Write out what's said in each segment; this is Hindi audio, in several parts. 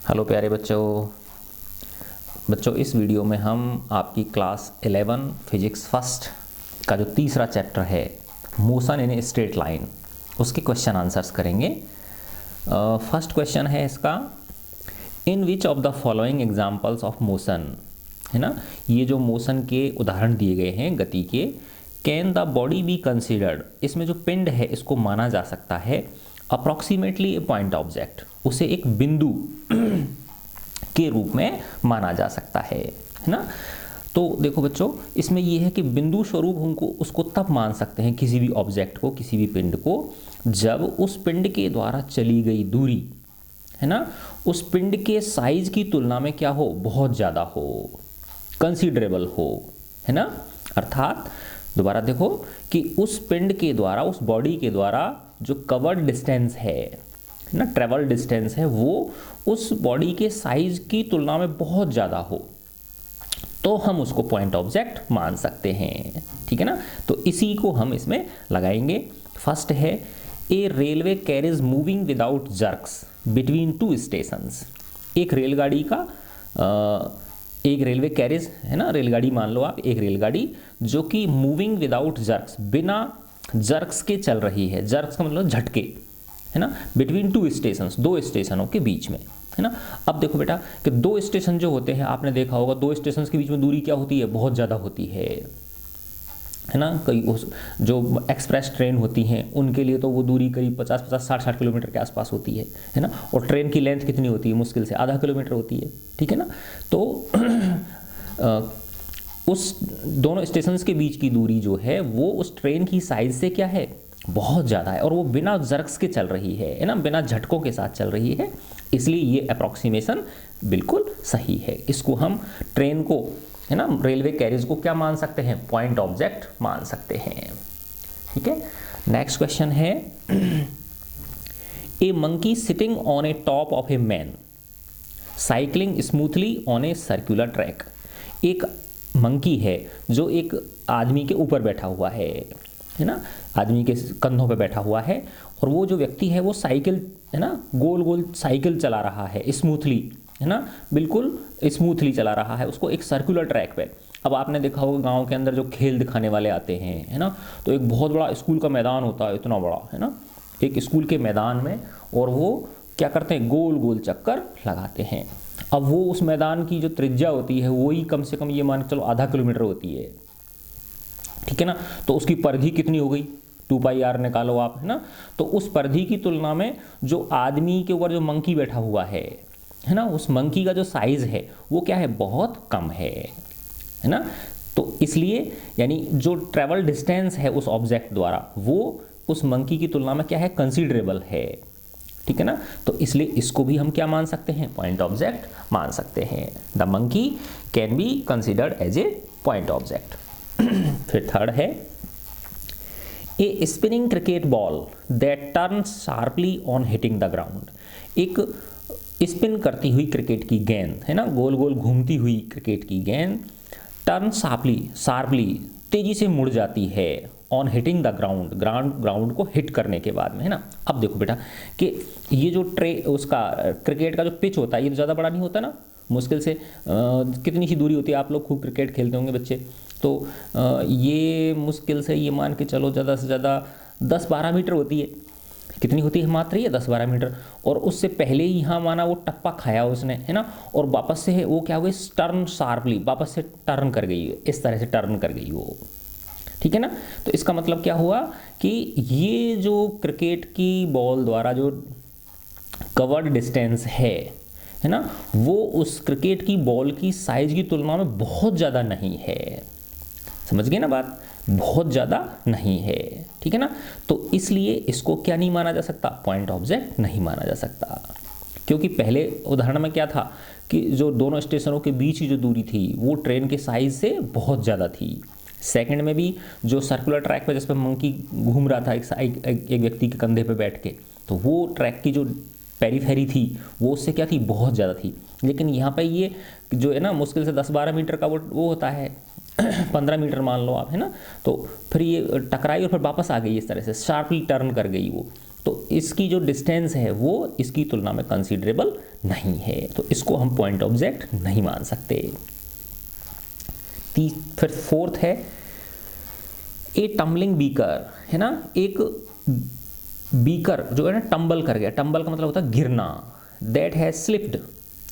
हेलो प्यारे बच्चों इस वीडियो में हम आपकी क्लास 11 फिजिक्स फर्स्ट का जो तीसरा चैप्टर है motion in a straight line उसके क्वेश्चन आंसर्स करेंगे। फर्स्ट क्वेश्चन है इसका, in which of the following examples of motion, है ना, ये जो मोशन के उदाहरण दिए गए हैं गति के, can the body be considered, इसमें जो पिंड है इसको माना जा सकता है अप्रॉक्सीमेटली ए पॉइंट ऑब्जेक्ट, उसे एक बिंदु के रूप में माना जा सकता है ना। तो देखो बच्चों, इसमें यह है कि बिंदु स्वरूप हमको उसको तब मान सकते हैं किसी भी ऑब्जेक्ट को, किसी भी पिंड को, जब उस पिंड के द्वारा चली गई दूरी, है ना, उस पिंड के साइज की तुलना में क्या हो, बहुत ज़्यादा हो, कंसीडरेबल हो, है ना। अर्थात दोबारा देखो कि उस पिंड के द्वारा, उस बॉडी के द्वारा जो कवर्ड डिस्टेंस है ना, ट्रेवल डिस्टेंस है, वो उस बॉडी के साइज की तुलना में बहुत ज़्यादा हो तो हम उसको पॉइंट ऑब्जेक्ट मान सकते हैं, ठीक है ना। तो इसी को हम इसमें लगाएंगे। फर्स्ट है, a railway carriage moving without jerks between two stations, एक रेलगाड़ी का एक रेलवे कैरिज है ना, रेलगाड़ी मान लो आप, एक रेलगाड़ी जो कि मूविंग विदाउट जर्क्स, बिना जर्क्स के चल रही है। जर्क्स का मतलब झटके, है ना, बिटवीन टू स्टेशंस, दो स्टेशनों के बीच में, है ना। अब देखो बेटा कि दो स्टेशन जो होते हैं, आपने देखा होगा दो स्टेशन के बीच में दूरी क्या होती है, बहुत ज़्यादा होती है ना। कई जो एक्सप्रेस ट्रेन होती हैं उनके लिए तो वो दूरी करीब 50-50, 60-60 किलोमीटर के आसपास होती है ना। और ट्रेन की लेंथ कितनी होती है, मुश्किल से आधा किलोमीटर होती है, ठीक है ना। तो उस दोनों स्टेशंस के बीच की दूरी जो है वो उस ट्रेन की साइज से क्या है, बहुत ज़्यादा है, और वो बिना जर्क्स के चल रही है ना, बिना झटकों के साथ चल रही है, इसलिए ये अप्रॉक्सीमेशन बिल्कुल सही है। इसको हम ट्रेन को, है ना, रेलवे कैरिज को क्या मान सकते हैं, पॉइंट ऑब्जेक्ट मान सकते हैं, ठीक है। नेक्स्ट क्वेश्चन है, a monkey sitting on a top of a man cycling smoothly on a circular track, एक मंकी है जो एक आदमी के ऊपर बैठा हुआ है ना, आदमी के कंधों पे बैठा हुआ है, और वो जो व्यक्ति है वो साइकिल, है ना, गोल गोल साइकिल चला रहा है स्मूथली, है ना, बिल्कुल स्मूथली चला रहा है उसको एक सर्कुलर ट्रैक पे। अब आपने देखा होगा गांव के अंदर जो खेल दिखाने वाले आते हैं, है ना, तो एक बहुत बड़ा स्कूल का मैदान होता है, इतना बड़ा, है ना, एक स्कूल के मैदान में, और वो क्या करते हैं, गोल गोल चक्कर लगाते हैं। अब वो उस मैदान की जो त्रिज्या होती है वही कम से कम ये मान के चलो आधा किलोमीटर होती है, ठीक है ना। तो उसकी परिधि कितनी हो गई, 2πr निकालो आप, है ना। तो उस परिधि की तुलना में जो आदमी के ऊपर जो मंकी बैठा हुआ है ना, उस मंकी का जो साइज है वो क्या है, बहुत कम है ना। तो इसलिए यानी जो ट्रेवल डिस्टेंस है उस ऑब्जेक्ट द्वारा वो उस मंकी की तुलना में क्या है, कंसीडरेबल है, ठीक है ना। तो इसलिए इसको भी हम क्या मान सकते हैं, पॉइंट ऑब्जेक्ट मान सकते हैं। The monkey can be considered as a point object. फिर थर्ड है, a spinning cricket ball that turn sharply on hitting the ground, एक स्पिन करती हुई क्रिकेट की गेंद, है ना, गोल गोल घूमती हुई क्रिकेट की गेंद, टर्न शार्पली तेजी से मुड़ जाती है ऑन हिटिंग द ग्राउंड को हिट करने के बाद में, है ना। अब देखो बेटा कि ये जो उसका क्रिकेट का जो पिच होता है ये तो ज़्यादा बड़ा नहीं होता ना, मुश्किल से कितनी सी दूरी होती है, आप लोग खूब क्रिकेट खेलते होंगे बच्चे, तो ये मुश्किल से ये मान के चलो ज़्यादा से ज़्यादा 10-12 मीटर होती है। कितनी होती है, मात्र ये 10-12 मीटर। और उससे पहले ही यहाँ माना वो टप्पा खाया उसने, है ना, और वापस से वो क्या हुआ, टर्न शार्पली, वापस से टर्न कर गई, इस तरह से टर्न कर गई वो, ठीक है ना। तो इसका मतलब क्या हुआ कि ये जो क्रिकेट की बॉल द्वारा जो कवर्ड डिस्टेंस है ना, वो उस क्रिकेट की बॉल की साइज की तुलना में बहुत ज़्यादा नहीं है, समझ गए ना बात, बहुत ज़्यादा नहीं है, ठीक है ना। तो इसलिए इसको क्या नहीं माना जा सकता, पॉइंट ऑब्जेक्ट नहीं माना जा सकता, क्योंकि पहले उदाहरण में क्या था कि जो दोनों स्टेशनों के बीच की जो दूरी थी वो ट्रेन के साइज से बहुत ज़्यादा थी। सेकंड में भी जो सर्कुलर ट्रैक पे जिस पर मंकी घूम रहा था एक व्यक्ति के कंधे पे बैठ के, तो वो ट्रैक की जो पेरीफेरी थी वो उससे क्या थी, बहुत ज़्यादा थी। लेकिन यहाँ पे ये जो है ना मुश्किल से 10-12 मीटर का वो होता है 15 मीटर मान लो आप, है ना। तो फिर ये टकराई और फिर वापस आ गई, इस तरह से शार्पली टर्न कर गई वो। तो इसकी जो डिस्टेंस है वो इसकी तुलना में कंसीडरेबल नहीं है, तो इसको हम पॉइंट ऑब्जेक्ट नहीं मान सकते। फिर फोर्थ है ए टम्बलिंग बीकर, है ना, एक बीकर जो है ना टंबल कर गया, टंबल का मतलब होता है गिरना, दैट हैज स्लिप्ड,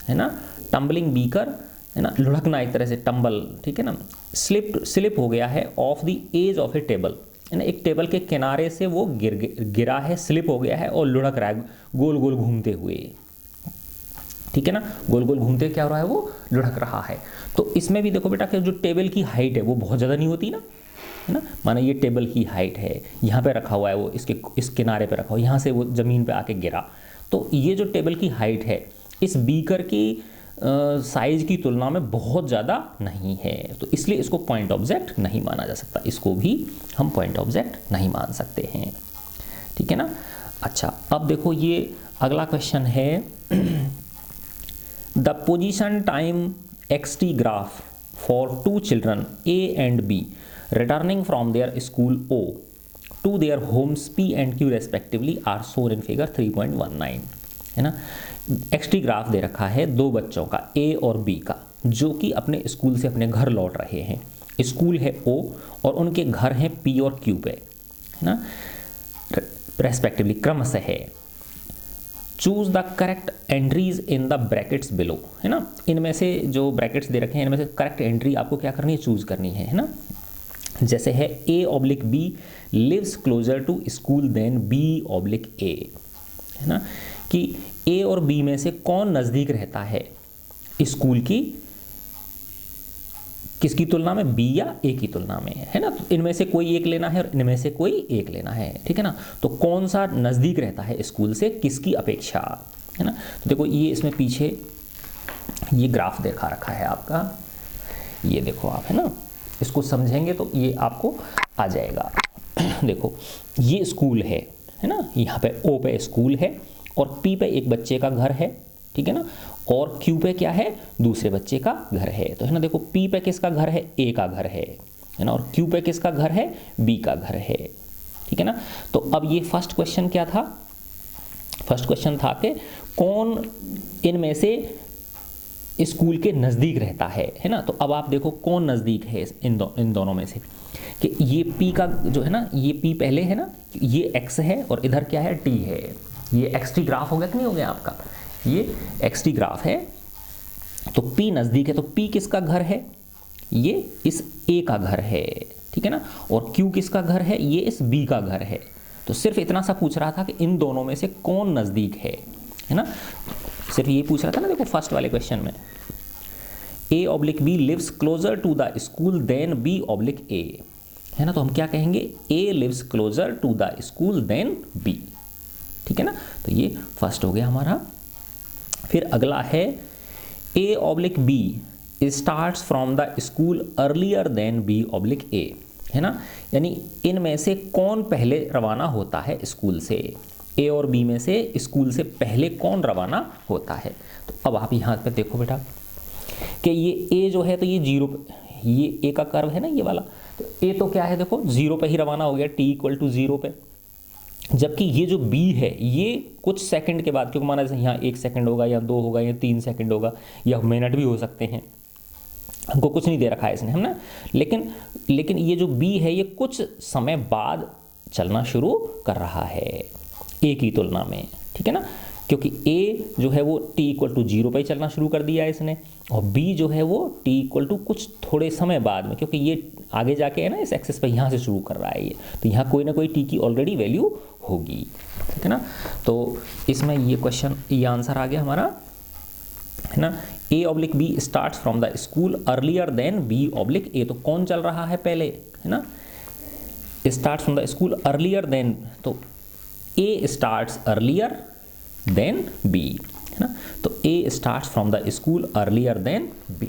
है ना, टम्बलिंग बीकर, है ना, लुढ़कना एक तरह से, टंबल, ठीक है ना, स्लिप हो गया है off the edge of a table, है ना, एक टेबल के किनारे से वो गिरा है, स्लिप हो गया है और लुढ़क रहा है गोल गोल घूमते हुए, ठीक है ना, गोल गोल घूमते क्या हो रहा है, वो लुढ़क रहा है। तो इसमें भी देखो बेटा कि जो टेबल की हाइट है वो बहुत ज़्यादा नहीं होती ना, है ना, माना ये टेबल की हाइट है, यहाँ पे रखा हुआ है वो, इस किनारे पे रखा हुआ, यहाँ से वो ज़मीन पे आके गिरा, तो ये जो टेबल की हाइट है इस बीकर की साइज की तुलना में बहुत ज़्यादा नहीं है, तो इसलिए इसको पॉइंट ऑब्जेक्ट नहीं माना जा सकता, इसको भी हम पॉइंट ऑब्जेक्ट नहीं मान सकते हैं, ठीक है ना। अच्छा, अब देखो ये अगला क्वेश्चन है, the position time xt graph for 2 children A and B returning from their school O to their homes P and Q respectively are shown in figure 3.19, है ना। xt ग्राफ दे रखा है दो बच्चों का A और B का, जो कि अपने स्कूल से अपने घर लौट रहे हैं, स्कूल है O और उनके घर हैं P और Q पे, है ना, रेस्पेक्टिवली क्रमशः है। Choose the correct entries in the brackets below, है ना, इनमें से जो ब्रैकेट्स दे रखे हैं इनमें से करेक्ट एंट्री आपको क्या करनी है, चूज करनी है ना। जैसे है A/B lives closer to school than B/A, है ना, कि A और B में से कौन नज़दीक रहता है स्कूल की, किसकी तुलना में, B या A की तुलना में, है ना, तो इनमें से कोई एक लेना है और इनमें से कोई एक लेना है, ठीक है ना, तो कौन सा नज़दीक रहता है स्कूल से किसकी अपेक्षा, है ना। तो देखो ये इसमें पीछे ये ग्राफ देखा रखा है आपका, ये देखो आप, है ना, इसको समझेंगे तो ये आपको आ जाएगा। देखो ये स्कूल है ना, यहाँ पे O पे स्कूल है और P पे एक बच्चे का घर है, ठीक है ना, और Q पे क्या है, दूसरे बच्चे का घर है, तो है ना, देखो P पे किसका घर है, A का घर है ना, और Q पे किसका घर है, B का घर है, ठीक है ना। तो अब ये फर्स्ट क्वेश्चन क्या था, फर्स्ट क्वेश्चन था कि कौन इनमें से स्कूल के नज़दीक रहता है ना, तो अब आप देखो कौन नज़दीक है इन दोनों में से, कि ये P का जो है ना, ये P पहले है ना, ये X है और इधर क्या है, T है, ये xt ग्राफ हो गया कि नहीं हो गया आपका, ये xt ग्राफ है, तो P नज़दीक है, तो P किसका घर है, ये इस A का घर है, ठीक है ना, और Q किसका घर है, ये इस B का घर है, तो सिर्फ इतना सा पूछ रहा था कि इन दोनों में से कौन नज़दीक है ना, सिर्फ ये पूछ रहा था ना, देखो फर्स्ट वाले क्वेश्चन में A/B lives closer to the school than B/A, है ना, तो हम क्या कहेंगे, A lives closer to the school than B, ठीक है ना, तो ये फर्स्ट हो गया हमारा। फिर अगला है A/B starts from the school earlier than B/A, है ना, यानी इनमें से कौन पहले रवाना होता है स्कूल से, A और B में से स्कूल से पहले कौन रवाना होता है। तो अब आप यहाँ पे देखो बेटा कि ये A जो है तो ये 0 पे, ये A का कर्व है ना ये वाला, तो A तो क्या है, देखो 0 पे ही रवाना हो गया, t=0 पे, जबकि ये जो B है ये कुछ सेकंड के बाद, क्योंकि माना जैसे यहाँ 1 सेकंड होगा या 2 होगा या 3 सेकंड होगा या मिनट भी हो सकते हैं, हमको कुछ नहीं दे रखा है इसने, है ना, लेकिन ये जो B है ये कुछ समय बाद चलना शुरू कर रहा है A की तुलना में, ठीक है ना, क्योंकि A जो है वो t=0 पे चलना शुरू कर दिया है इसने, और B जो है वो t= कुछ थोड़े समय बाद में, क्योंकि ये आगे जाके है ना इस एक्सेस पर यहाँ से शुरू कर रहा है ये, तो यहाँ कोई ना कोई t की ऑलरेडी वैल्यू होगी, ठीक है ना। तो इसमें ये क्वेश्चन, ये आंसर आ गया हमारा, है ना। A/B starts from the school earlier than B/A, तो कौन चल रहा है पहले, है ना, starts from the school earlier than, तो A starts earlier than B, है ना, तो A starts from the school earlier than B,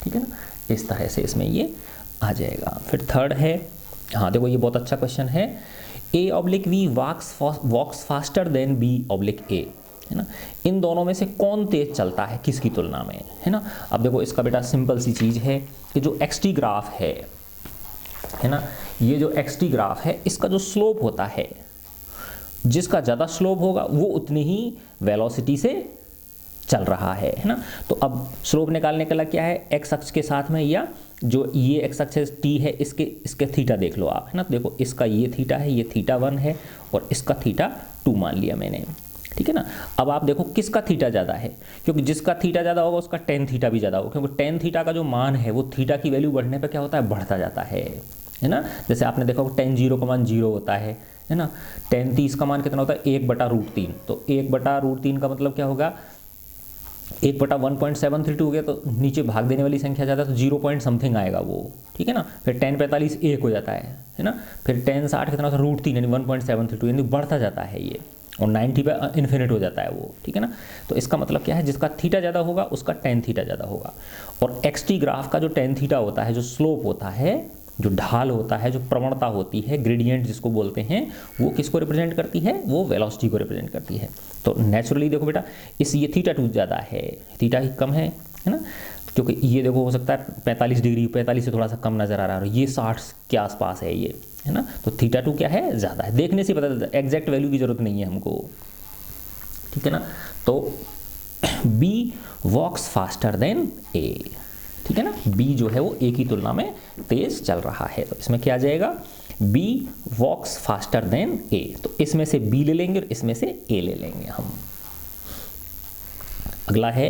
ठीक है ना, इस तरह से इसमें ये आ जाएगा। फिर थर्ड है, हाँ देखो ये बहुत अच्छा क्वेश्चन है, A/B वॉक्स फास्टर देन B/A, है ना, इन दोनों में से कौन तेज चलता है किसकी तुलना में, है ना। अब देखो इसका बेटा सिंपल सी चीज़ है कि जो xt ग्राफ है ना, ये जो xt ग्राफ है इसका जो स्लोप होता है जिसका ज़्यादा स्लोप होगा वो उतनी ही वेलोसिटी से चल रहा है ना। तो अब स्लोप निकालने का क्या है, एक्स अक्ष के साथ में, या जो ये एक्स अक्ष टी है इसके थीटा देख लो आप, है ना। तो देखो इसका ये थीटा है, ये थीटा 1 है, और इसका थीटा 2 मान लिया मैंने, ठीक है ना। अब आप देखो किसका थीटा ज़्यादा है, क्योंकि जिसका थीटा ज़्यादा होगा उसका टेन थीटा भी ज़्यादा होगा, क्योंकि टेन थीटा का जो मान है वो थीटा की वैल्यू बढ़ने पर क्या होता है, बढ़ता जाता है ना। जैसे आपने देखा टेन 0 का मान 0 होता है ना। टेन 30 का मान कितना होता है, 1/√3। तो 1/√3 का मतलब क्या होगा, 1/1.732 हो गया, तो नीचे भाग देने वाली संख्या ज़्यादा, तो 0 पॉइंट समथिंग आएगा वो, ठीक है ना। फिर 1045 1 हो जाता है ना। फिर 1060 कितना होता है, √3 यानी 1.732, यानी बढ़ता जाता है ये, और 90 पे इन्फिनिट हो जाता है वो, ठीक है ना। तो इसका मतलब क्या है, जिसका थीटा ज़्यादा होगा उसका टेन थीटा ज़्यादा होगा। और एक्सटी ग्राफ का जो टेन थीटा होता है, जो स्लोप होता है, जो ढाल होता है, जो प्रवणता होती है, ग्रेडियंट जिसको बोलते हैं, वो किसको रिप्रेजेंट करती है, वो वेलोसिटी को रिप्रेजेंट करती है। तो नेचुरली देखो बेटा, ये थीटा 2 ज़्यादा है, थीटा ही कम है ना, क्योंकि ये देखो हो सकता है 45 डिग्री, 45 से थोड़ा सा कम नज़र आ रहा है, और ये 60 के आसपास है ये, है ना। तो थीटा 2 क्या है, ज़्यादा है, देखने से पता चलता है, एग्जैक्ट वैल्यू की जरूरत नहीं है हमको, ठीक है ना। तो बी वॉक्स फास्टर देन ए, ठीक है ना। बी जो है वो ए की तुलना में तेज चल रहा है, तो इसमें क्या आ जाएगा, बी वॉक्स फास्टर देन ए। तो इसमें से बी ले लेंगे और इसमें से ए ले लेंगे हम। अगला है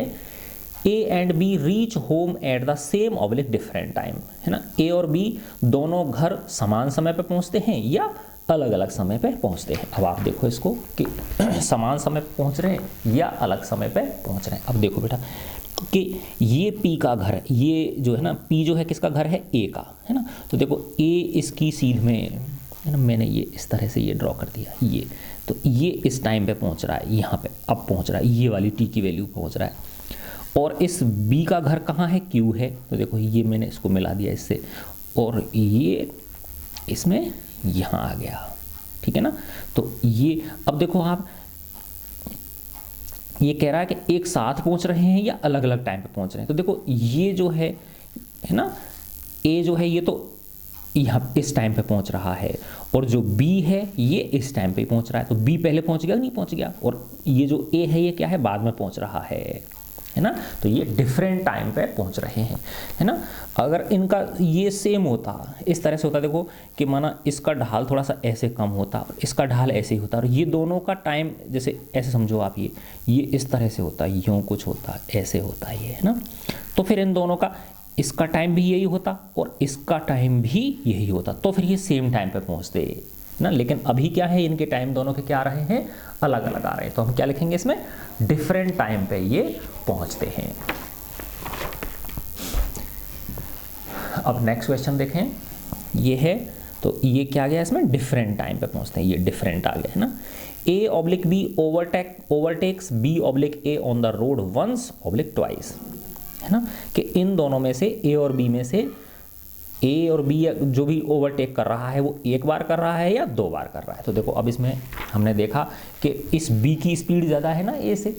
A and B reach home at the same oblique different time, है ना। ए और बी दोनों घर समान समय पर पहुंचते हैं या अलग अलग समय पर पहुंचते हैं। अब आप देखो इसको कि समान समय पर पहुंच रहे हैं या अलग समय पर पहुंच रहे हैं। अब देखो बेटा कि ये पी का घर, ये जो है ना, पी जो है किसका घर है, ए का, है ना। तो देखो ए इसकी सीध में, है ना, मैंने ये इस तरह से ये ड्रॉ कर दिया, ये तो ये इस टाइम पे पहुंच रहा है, यहाँ पे अब पहुंच रहा है, ये वाली टी की वैल्यू पहुंच रहा है। और इस बी का घर कहाँ है, क्यू है, तो देखो ये मैंने इसको मिला दिया इससे, और ये इसमें यहाँ आ गया, ठीक है ना। तो ये अब देखो आप, ये कह रहा है कि एक साथ पहुंच रहे हैं या अलग अलग टाइम पे पहुंच रहे हैं। तो देखो ये जो है ना, ए जो है ये तो यहाँ इस टाइम पे पहुंच रहा है, और जो बी है ये इस टाइम पे पहुंच रहा है। तो बी पहले पहुंच गया नहीं पहुंच गया, और ये जो ए है ये क्या है, बाद में पहुंच रहा है ना। तो ये डिफरेंट टाइम पे पहुंच रहे हैं, है ना। अगर इनका ये सेम होता, इस तरह से होता, देखो कि माना इसका ढाल थोड़ा सा ऐसे कम होता और इसका ढाल ऐसे ही होता, और ये दोनों का टाइम जैसे ऐसे समझो आप, ये इस तरह से होता, यूँ कुछ होता, ऐसे होता ये, है ना। तो फिर इन दोनों का, इसका टाइम भी यही होता और इसका टाइम भी यही होता, तो फिर ये सेम टाइम पे पहुँचते ना। लेकिन अभी क्या है, इनके टाइम दोनों के क्या आ रहे हैं, अलग अलग आ रहे हैं। तो हम क्या लिखेंगे इसमें, डिफरेंट टाइम पे ये पहुंचते हैं। अब नेक्स्ट क्वेश्चन देखें, ये है, तो ये क्या गया इसमें, डिफरेंट टाइम पे पहुंचते हैं, ये डिफरेंट आ गया, है ना। A oblique B overtakes B oblique A on the road once oblique twice, है ना। कि इन दोनों में से, ए और बी में से, ए और बी जो भी ओवरटेक कर रहा है वो एक बार कर रहा है या 2 बार कर रहा है। तो देखो अब इसमें हमने देखा कि इस बी की स्पीड ज़्यादा है ना ए से,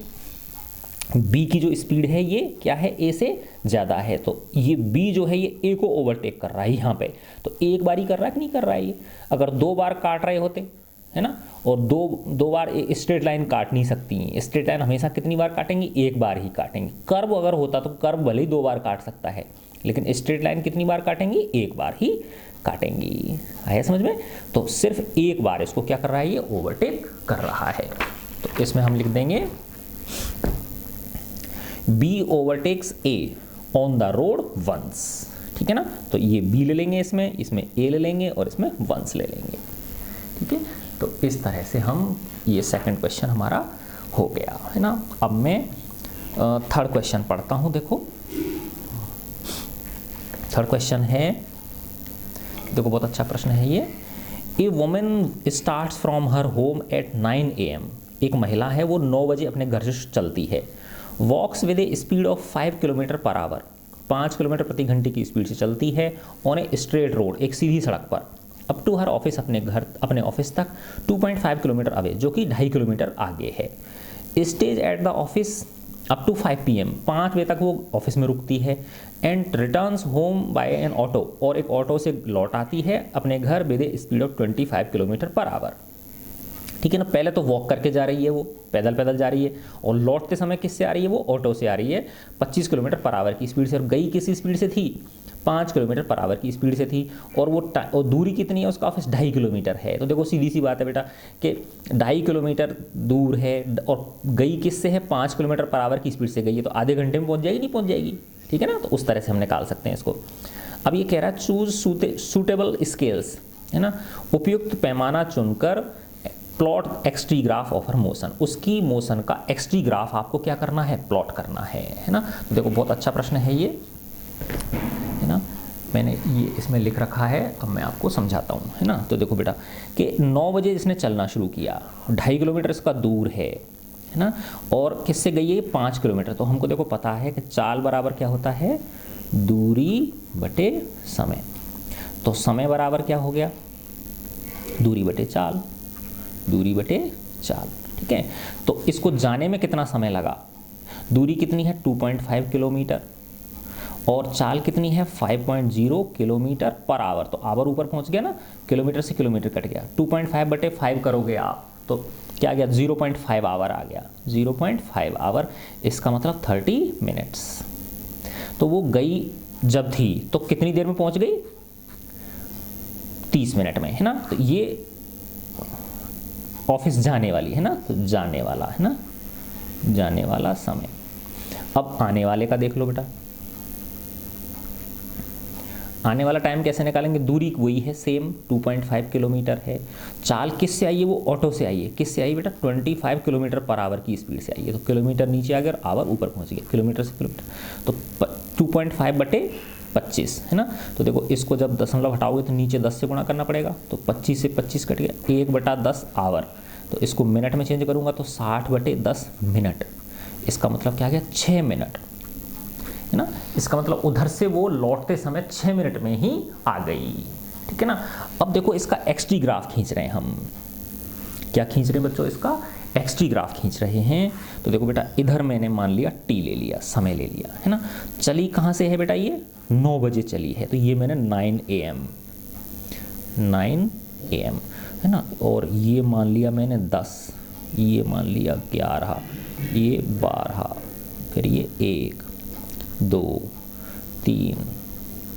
बी की जो स्पीड है ये क्या है, ए से ज़्यादा है। तो ये बी जो है ये ए को ओवरटेक कर रहा है यहाँ पे, तो एक बार ही कर रहा है कि नहीं कर रहा है ये। अगर 2 बार काट रहे होते, है ना, और दो बार स्ट्रेट लाइन काट नहीं सकती, स्ट्रेट लाइन हमेशा कितनी बार काटेंगी, एक बार ही काटेंगी। कर्व अगर होता तो कर्व भले ही 2 बार काट सकता है, लेकिन स्ट्रेट लाइन कितनी बार काटेंगी, एक बार ही काटेंगी। आया समझ में। तो सिर्फ एक बार इसको क्या कर रहा है, ये ओवरटेक कर रहा है। तो इसमें हम लिख देंगे B overtakes A on the road once, ठीक है ना। तो ये बी ले लेंगे, इसमें ए ले लेंगे और इसमें वंस ले लेंगे, ठीक है। तो इस तरह से हम, ये सेकंड क्वेश्चन हमारा हो गया, है ना। अब मैं थर्ड क्वेश्चन पढ़ता हूँ। देखो थर्ड क्वेश्चन है, देखो बहुत अच्छा प्रश्न है ये। A women starts from her home at 9 AM, एक महिला है वो 9 बजे अपने घर से चलती है। Walks with a speed of 5 kilometre per hour, 5 kilometre प्रति घंटे की स्पीड से चलती है ऑन ए स्ट्रेट रोड, एक सीधी सड़क पर। अप टू हर ऑफिस, अपने ऑफिस तक 2.5 किलोमीटर अवे, जो कि 2.5 किलोमीटर आगे है। Stays at the office up to 5 PM, 5 बजे तक वो ऑफिस में रुकती है। And returns home by an auto, और एक ऑटो से लौट आती है अपने घर with a speed of 25 kilometre per hour, ठीक ठीक है ना। पहले तो वॉक करके जा रही है, वो पैदल पैदल जा रही है, और लौटते समय किससे आ रही है, वो ऑटो से आ रही है 25 किलोमीटर पर आवर की स्पीड से। और गई किस स्पीड से थी, 5 किलोमीटर पर आवर की स्पीड से थी। और वो और दूरी कितनी है, उसका ऑफिस 2.5 किलोमीटर है। तो देखो सीधी सी बात है बेटा कि 2.5 किलोमीटर दूर है और गई किससे है, 5 किलोमीटर पर आवर की स्पीड से गई है, तो आधे घंटे में पहुंच जाएगी, नहीं पहुंच जाएगी, ठीक है ना। तो उस तरह से हम निकाल सकते हैं इसको। अब ये कह रहा है चूज सूटेबल स्केल्स, है ना, उपयुक्त पैमाना चुनकर plot XT graph of her motion, उसकी मोशन का एक्सटी ग्राफ आपको क्या करना है, प्लॉट करना है ना। तो देखो बहुत अच्छा प्रश्न है ये, है ना, मैंने ये इसमें लिख रखा है, अब मैं आपको समझाता हूँ, है ना। तो देखो बेटा कि 9 बजे इसने चलना शुरू किया, 2.5 किलोमीटर इसका दूर है ना, और किससे गई है, 5 किलोमीटर। तो हमको देखो पता है कि चाल बराबर क्या होता है, दूरी बटे समय। तो समय बराबर क्या हो गया, दूरी बटे चाल, दूरी बटे चाल, ठीक है। तो इसको जाने में कितना समय लगा, दूरी कितनी है 2.5 किलोमीटर, और चाल कितनी है 5.0 किलोमीटर पर आवर। तो आवर ऊपर पहुंच गया ना, किलोमीटर से किलोमीटर कट गया, 2.5 बटे 5 करोगे आप तो क्या आ गया, 0.5 आवर आ गया, 0.5 आवर, इसका मतलब 30 मिनट्स। तो वो गई जब थी तो कितनी देर में पहुंच गई, 30 मिनट में, है ना। तो ये ऑफिस जाने वाली है ना, तो जाने वाला, है ना, जाने वाला समय। अब आने वाले का देख लो बेटा, आने वाला टाइम कैसे निकालेंगे, दूरी वही है सेम 2.5 किलोमीटर है, चाल किससे आई है, वो ऑटो से आई है, किससे आई बेटा 25 किलोमीटर पर आवर की स्पीड से आई है। तो किलोमीटर नीचे आ गया और आवर ऊपर पहुंच गया, किलोमीटर से किलोमीटर, तो 2.5 बटे 25, है ना। तो देखो इसको जब दशमलव हटाओगे तो नीचे 10 से गुणा करना पड़ेगा, तो 25 से 25 कट गया, 1/10 आवर। तो इसको मिनट में चेंज करूंगा तो 60/10 मिनट, इसका मतलब क्या आ गया 6 मिनट, है ना। इसका मतलब उधर से वो लौटते समय 6 मिनट में ही आ गई, ठीक है ना। अब देखो इसका एक्सटी ग्राफ खींच रहे हैं हम, क्या खींच रहे हैं बच्चों, इसका एक्सटी ग्राफ खींच रहे हैं। तो देखो बेटा इधर मैंने मान लिया टी ले लिया, समय ले लिया, है ना। चली कहाँ से है बेटा, ये 9 बजे चली है, तो ये मैंने 9 AM, है ना। और ये मान लिया मैंने 10, ये मान लिया 11, ये 12, फिर ये 1 2 3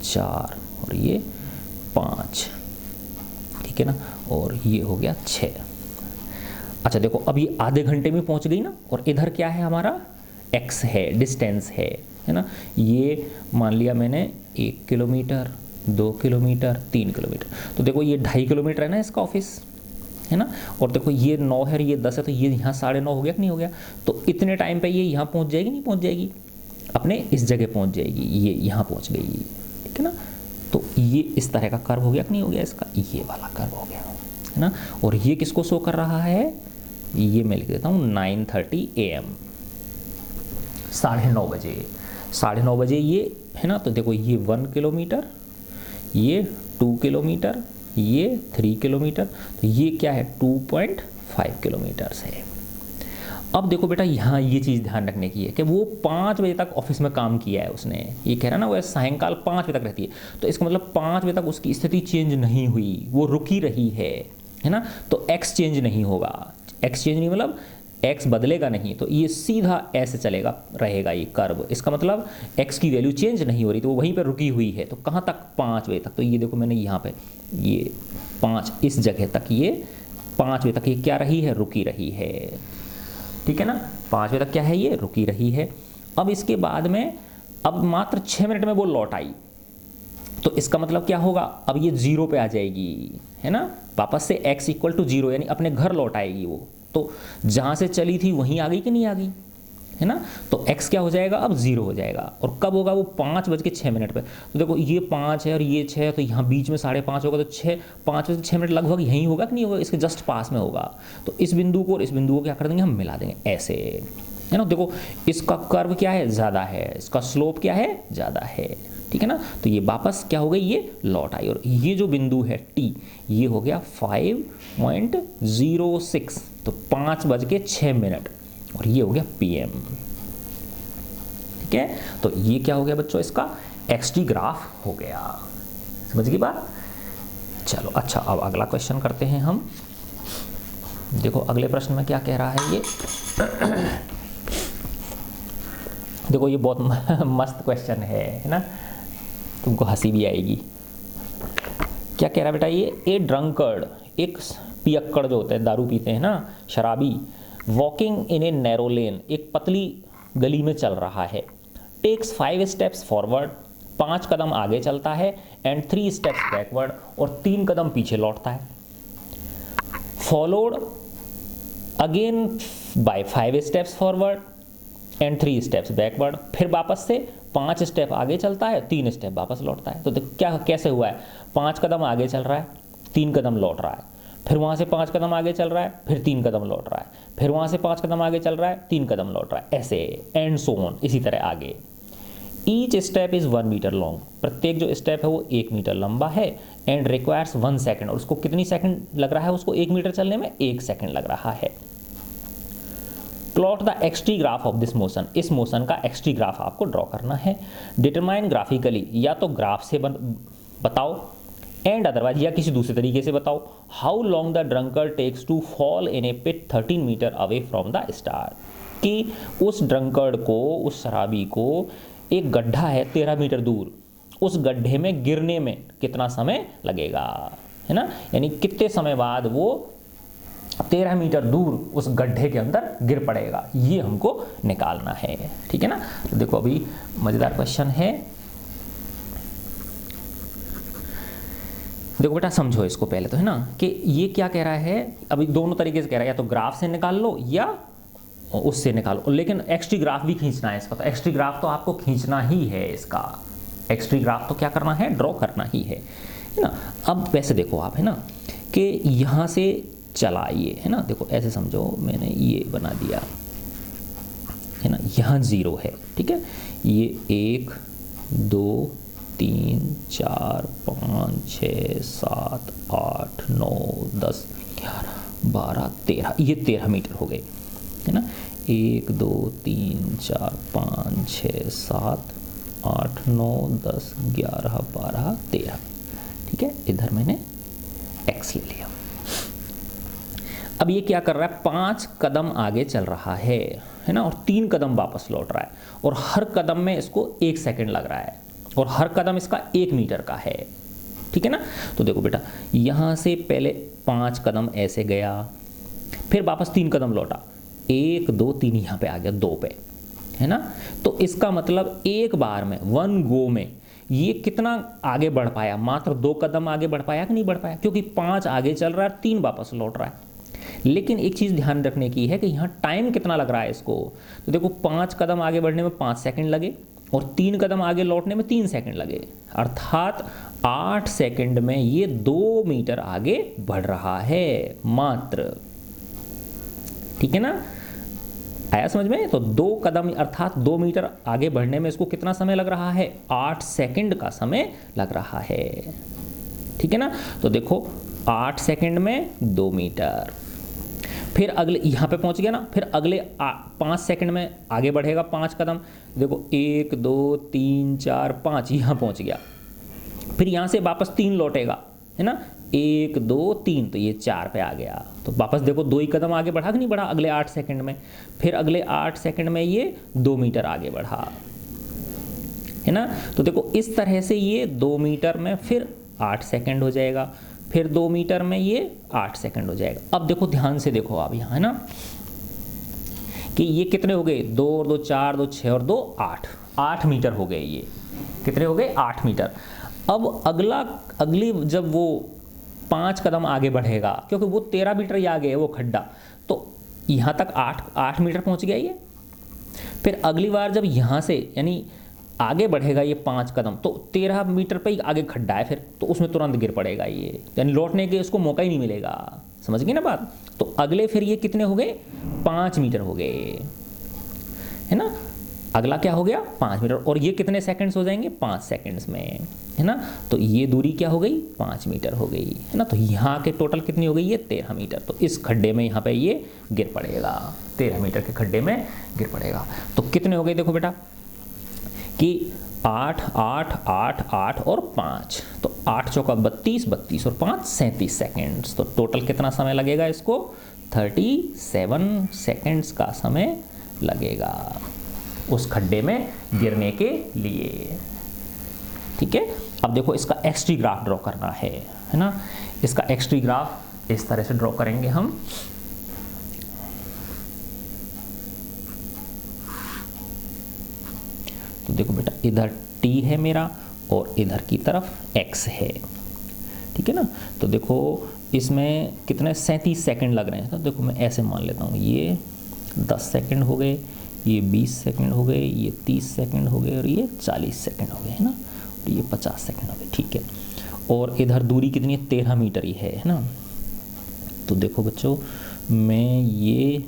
4 और ये 5, ठीक है ना, और ये हो गया 6। अच्छा देखो अब ये आधे घंटे में पहुंच गई ना, और इधर क्या है हमारा x है, डिस्टेंस है ना। ये मान लिया मैंने 1 किलोमीटर, 2 किलोमीटर, 3 किलोमीटर। तो देखो ये 2.5 किलोमीटर है ना इसका ऑफिस, है ना। और देखो ये 9 है, ये 10 है, तो ये यहाँ 9:30 हो गया कि नहीं हो गया। तो इतने टाइम पे ये यहाँ पहुँच जाएगी, नहीं पहुँच जाएगी, अपने इस जगह पहुँच जाएगी, ये यहाँ पहुँच गई, ठीक है ना। तो ये इस तरह का कर्व हो गया कि नहीं हो गया, इसका ये वाला कर्व हो गया, है ना। और ये किसको शो कर रहा है, ये मैं लिख देता हूँ 9:30 AM, 9:30 बजे, 9:30 बजे ये, है ना। तो देखो ये 1 किलोमीटर, ये 2 किलोमीटर, ये 3 किलोमीटर, तो ये क्या है 2.5 किलोमीटर है। अब देखो बेटा यहाँ ये चीज़ ध्यान रखने की है कि वो 5 बजे तक ऑफिस में काम किया है उसने, ये कह रहा है ना वो सायंकाल 5 बजे तक रहती है, तो इसका मतलब 5 बजे तक उसकी स्थिति चेंज नहीं हुई, वो रुकी रही है ना। तो एक्स चेंज नहीं होगा, एक्स चेंज नहीं मतलब एक्स बदलेगा नहीं, तो ये सीधा ऐसे चलेगा रहेगा ये कर्व, इसका मतलब एक्स की वैल्यू चेंज नहीं हो रही, तो वो वहीं पर रुकी हुई है। तो कहाँ तक, 5 बजे तक। तो ये देखो मैंने यहाँ पे ये 5 इस जगह तक, ये 5 बजे तक ये क्या रही है, रुकी रही है, ठीक है ना। 5 बजे तक क्या है, ये रुकी रही है। अब इसके बाद में अब मात्र 6 मिनट में वो लौट आई, तो इसका मतलब क्या होगा, अब ये 0 पे आ जाएगी, है ना, वापस से x = 0, यानी अपने घर लौट आएगी वो। तो जहाँ से चली थी वहीं आ गई कि नहीं आ गई, है ना। तो x क्या हो जाएगा, अब 0 हो जाएगा। और कब होगा वो 5:06 पे। तो देखो ये 5 है और ये 6 है, तो यहाँ बीच में 5:30 होगा, तो 5:06 लगभग यहीं होगा कि नहीं होगा, इसके जस्ट पास में होगा। तो इस बिंदु को और इस बिंदु को क्या कर देंगे, हम मिला देंगे ऐसे, है ना। देखो इसका कर्व क्या है, ज़्यादा है, इसका स्लोप क्या है, ज़्यादा है, ठीक है ना। तो ये वापस क्या हो गई, ये लौट आई। और ये जो बिंदु है t, ये हो गया 5.06, तो 5:06, और ये हो गया PM, ठीक है। तो ये क्या हो गया बच्चों, इसका XT ग्राफ हो गया, समझ गई बात। चलो अच्छा अब अगला क्वेश्चन करते हैं हम। देखो अगले प्रश्न में क्या कह रहा है ये। देखो ये बहुत मस्त क्वेश्चन है ना, तुमको हंसी भी आएगी। क्या कह रहा है बेटा ये, ए ड्रंकर्ड, एक पियक्कड़ जो होते हैं, दारू पीते हैं ना, शराबी, वॉकिंग इन ए नैरो लेन, एक पतली गली में चल रहा है, टेक्स 5 स्टेप्स फॉरवर्ड, 5 कदम आगे चलता है, एंड 3 स्टेप्स बैकवर्ड, और 3 कदम पीछे लौटता है, followed again by 5 steps forward and 3 steps backward, फिर वापस से 5 स्टेप आगे चलता है, 3 स्टेप वापस लौटता है। तो क्या कैसे हुआ है, 5 कदम आगे चल रहा है, 3 कदम लौट रहा है, फिर वहाँ से 5 कदम आगे चल रहा है, फिर 3 कदम लौट रहा है, फिर वहाँ से 5 कदम आगे चल रहा है, 3 कदम लौट रहा है, ऐसे एंड सो ऑन, इसी तरह आगे। Each step is 1 metre long, प्रत्येक जो स्टेप है वो 1 मीटर लंबा है, एंड रिक्वायर्स 1 सेकेंड, और उसको कितनी सेकंड लग रहा है, उसको 1 मीटर चलने में 1 सेकंड लग रहा है। Plot the XT graph of this motion, इस मोशन का एक्सटी ग्राफ आपको ड्रॉ करना है। डिटरमाइन ग्राफिकली, या तो ग्राफ से बताओ, एंड अदरवाइज या किसी दूसरे तरीके से बताओ, how long the drunkard takes to fall in a pit 13 metre away from the start, कि उस ड्रंकर्ड को, उस शराबी को एक गड्ढा है 13 मीटर दूर, उस गड्ढे में गिरने में कितना समय लगेगा, है ना, यानी कितने समय बाद वो 13 मीटर दूर उस गड्ढे के अंदर गिर पड़ेगा, ये हमको निकालना है। ठीक है ना, तो देखो अभी मजेदार क्वेश्चन है, देखो बेटा समझो इसको पहले तो, है ना, कि ये क्या कह रहा है, अभी दोनों तरीके से कह रहा है, या तो ग्राफ से निकाल लो या उससे निकालो, लेकिन एक्सटी ग्राफ भी खींचना है इसका, तो एक्सटी ग्राफ तो आपको खींचना ही है, इसका एक्सटी ग्राफ तो क्या करना है, ड्रॉ करना ही है ना। अब वैसे देखो आप, है ना, कि यहाँ से चला ये, है ना, देखो ऐसे समझो, मैंने ये बना दिया, है ना, यहाँ 0 है, ठीक है, ये 1 2 3 4 5 6 7 8 9 10 11 12 13, ये 13 मीटर हो गए, है ना, 1 2 3 4 5 6 7 8 9 10 11 12 13, ठीक है, इधर मैंने x ले लिया। अब ये क्या कर रहा है, 5 कदम आगे चल रहा है ना, और 3 कदम वापस लौट रहा है, और हर कदम में इसको 1 सेकंड लग रहा है, और हर कदम इसका 1 मीटर का है, ठीक है ना। तो देखो बेटा, यहाँ से पहले 5 कदम ऐसे गया, फिर वापस 3 कदम लौटा, 1 2 3 यहाँ पे आ गया 2 पे, है ना, तो इसका मतलब एक बार में, 1 गो में ये कितना आगे बढ़ पाया, मात्र 2 कदम आगे बढ़ पाया कि नहीं बढ़ पाया, क्योंकि 5 आगे चल रहा है, 3 वापस लौट रहा है। लेकिन एक चीज़ ध्यान रखने की है कि यहाँ टाइम कितना लग रहा है इसको, तो देखो 5 कदम आगे बढ़ने में 5 सेकंड लगे, और 3 कदम आगे लौटने में 3 सेकंड लगे, अर्थात 8 सेकंड में ये 2 मीटर आगे बढ़ रहा है मात्र, ठीक है ना, आया समझ में। तो 2 कदम अर्थात 2 मीटर आगे बढ़ने में इसको कितना समय लग रहा है, 8 सेकंड का समय लग रहा है, ठीक है ना। तो देखो 8 सेकंड में 2 मीटर, फिर अगले यहाँ पे पहुँच गया ना, फिर अगले 5 सेकंड में आगे बढ़ेगा 5 कदम, देखो 1 2 3 4 5 यहाँ पहुँच गया, फिर यहाँ से वापस 3 लौटेगा, है ना, 1 2 3, तो ये 4 पे आ गया, तो वापस देखो 2 ही कदम आगे बढ़ा कि नहीं बढ़ा अगले 8 सेकंड में, फिर अगले 8 सेकंड में ये 2 मीटर आगे बढ़ा, है ना। तो देखो इस तरह से ये 2 मीटर में फिर 8 सेकंड हो जाएगा, फिर 2 मीटर में ये 8 सेकंड हो जाएगा। अब देखो ध्यान से देखो आप यहाँ, है ना, कि ये कितने हो गए, 2 और 2 4, 2 6 और 2 8, 8 मीटर हो गए, ये कितने हो गए, 8 मीटर। अब अगली जब वो 5 कदम आगे बढ़ेगा, क्योंकि वो 13 मीटर ही आगे है वो खड्डा, तो यहाँ तक 8 मीटर पहुँच गया ये। फिर अगली बार जब यहाँ से यानी आगे बढ़ेगा ये 5 कदम, तो 13 मीटर पे ही आगे खड्डा है फिर, तो उसमें तुरंत गिर पड़ेगा ये, यानी लौटने के उसको मौका ही नहीं मिलेगा, समझ गए ना बात। तो अगले फिर ये कितने हो गए, 5 मीटर हो गए, है ना, अगला क्या हो गया 5 मीटर, और ये कितने सेकंड्स हो जाएंगे, 5 सेकंड्स में, है ना। तो ये दूरी क्या हो गई, 5 मीटर हो गई, है ना। तो यहाँ के टोटल कितनी हो गई, ये 13 मीटर, तो इस खड्डे में यहाँ पे ये गिर पड़ेगा, 13 मीटर के खड्डे में गिर पड़ेगा। तो कितने हो गए, देखो बेटा कि 8 8 8 8 और 5, तो 8 चौका 32, 32 और 5 37 सेकेंड्स। तो टोटल कितना समय लगेगा इसको? 37 सेकेंड्स का समय लगेगा उस खड्डे में गिरने के लिए। ठीक है, अब देखो इसका एक्स-टी ग्राफ ड्रॉ करना है ना। इसका एक्स-टी ग्राफ इस तरह से ड्रॉ करेंगे हम। तो देखो बेटा, इधर t है मेरा और इधर की तरफ x है। ठीक है ना, तो देखो इसमें कितने 37 सेकंड लग रहे हैं। तो देखो मैं ऐसे मान लेता हूँ, ये 10 सेकंड हो गए, ये 20 सेकंड हो गए, ये 30 सेकंड हो गए और ये 40 सेकंड हो गए, है ना, और ये 50 सेकंड हो गए। ठीक है, और इधर दूरी कितनी है? 13 मीटर ही है ना। तो देखो बच्चों, मैं ये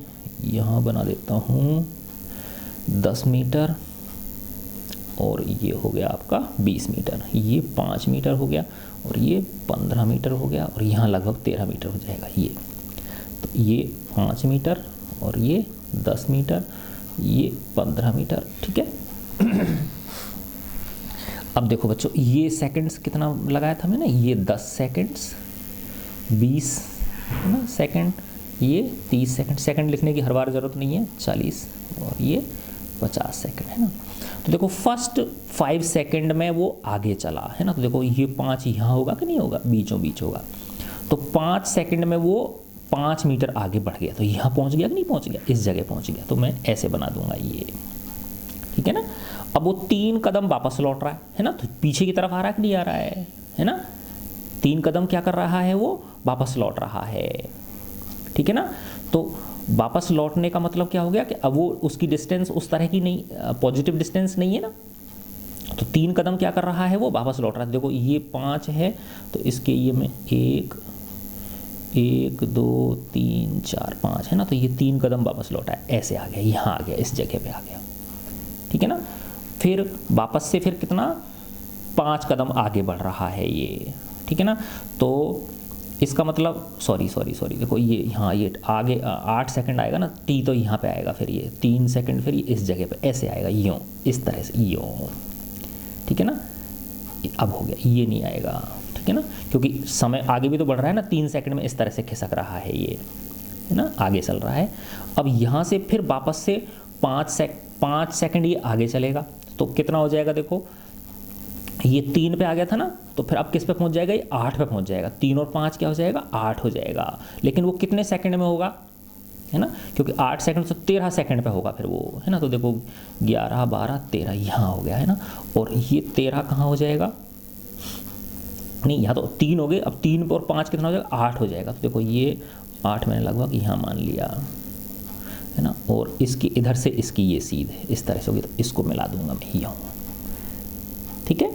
यहाँ बना देता हूँ 10 मीटर और ये हो गया आपका 20 मीटर, ये 5 मीटर हो गया और ये 15 मीटर हो गया और यहाँ लगभग 13 मीटर हो जाएगा ये। तो ये 5 मीटर और ये 10 मीटर, ये 15 मीटर। ठीक है, अब देखो बच्चों, ये सेकंड्स कितना लगाया था मैंने? ये 10 सेकंड्स, 20 है ना सेकंड, ये 30 सेकंड। सेकंड लिखने की हर बार ज़रूरत नहीं है, 40 और ये 50 सेकंड, है ना। तो देखो फर्स्ट 5 सेकंड में वो आगे चला, है ना। तो देखो ये 5 यहाँ होगा कि नहीं होगा? बीचों बीच होगा। तो 5 सेकंड में वो 5 मीटर आगे बढ़ गया, तो यहाँ पहुँच गया कि नहीं पहुँच गया? इस जगह पहुँच गया। तो मैं ऐसे बना दूंगा ये, ठीक है ना। अब वो 3 कदम वापस लौट रहा है ना, तो पीछे की तरफ आ रहा है कि नहीं आ रहा है ना। 3 कदम क्या कर रहा है? वो वापस लौट रहा है, ठीक है ना। तो वापस लौटने का मतलब क्या हो गया कि अब वो उसकी डिस्टेंस उस तरह की नहीं, पॉजिटिव डिस्टेंस नहीं है ना। तो 3 कदम क्या कर रहा है? वो वापस लौट रहा है। देखो ये 5 है, तो इसके ये में 1 2 3 4 5 है ना। तो ये 3 कदम वापस लौटा है, ऐसे आ गया, यहाँ आ गया, इस जगह पे आ गया, ठीक है ना। फिर वापस से फिर कितना? 5 कदम आगे बढ़ रहा है ये, ठीक है ना। तो इसका मतलब सॉरी देखो ये यहाँ ये आगे 8 सेकंड आएगा ना, टी तो यहाँ पे आएगा, फिर ये 3 सेकंड फिर ये इस जगह पे ऐसे आएगा, यूँ इस तरह से यूँ, ठीक है ना। अब हो गया, ये नहीं आएगा, ठीक है ना, क्योंकि समय आगे भी तो बढ़ रहा है ना। 3 सेकंड में इस तरह से खिसक रहा है ये, है ना, आगे चल रहा है। अब यहाँ से फिर वापस से 5 सेकंड ये आगे चलेगा, तो कितना हो जाएगा? देखो ये 3 पे आ गया था ना, तो फिर अब किस पे पहुंच जाएगा? ये 8 पे पहुंच जाएगा। 3 और 5 क्या हो जाएगा? 8 हो जाएगा। लेकिन वो कितने सेकंड में होगा, है ना, क्योंकि 8 सेकंड से 13 सेकंड पे होगा फिर वो, है ना। तो देखो 11 12 13 यहाँ हो गया, है ना। और ये 13 कहाँ हो जाएगा? नहीं, यहाँ तो 3 हो गए, अब 3 और 5 कितना हो जाएगा? 8 हो जाएगा। तो देखो ये 8 मैंने लगभग यहाँ मान लिया, है ना। और इसकी इधर से इसकी ये सीध इस तरह से होगी, तो इसको मिला दूंगा मैं यहाँ, ठीक है।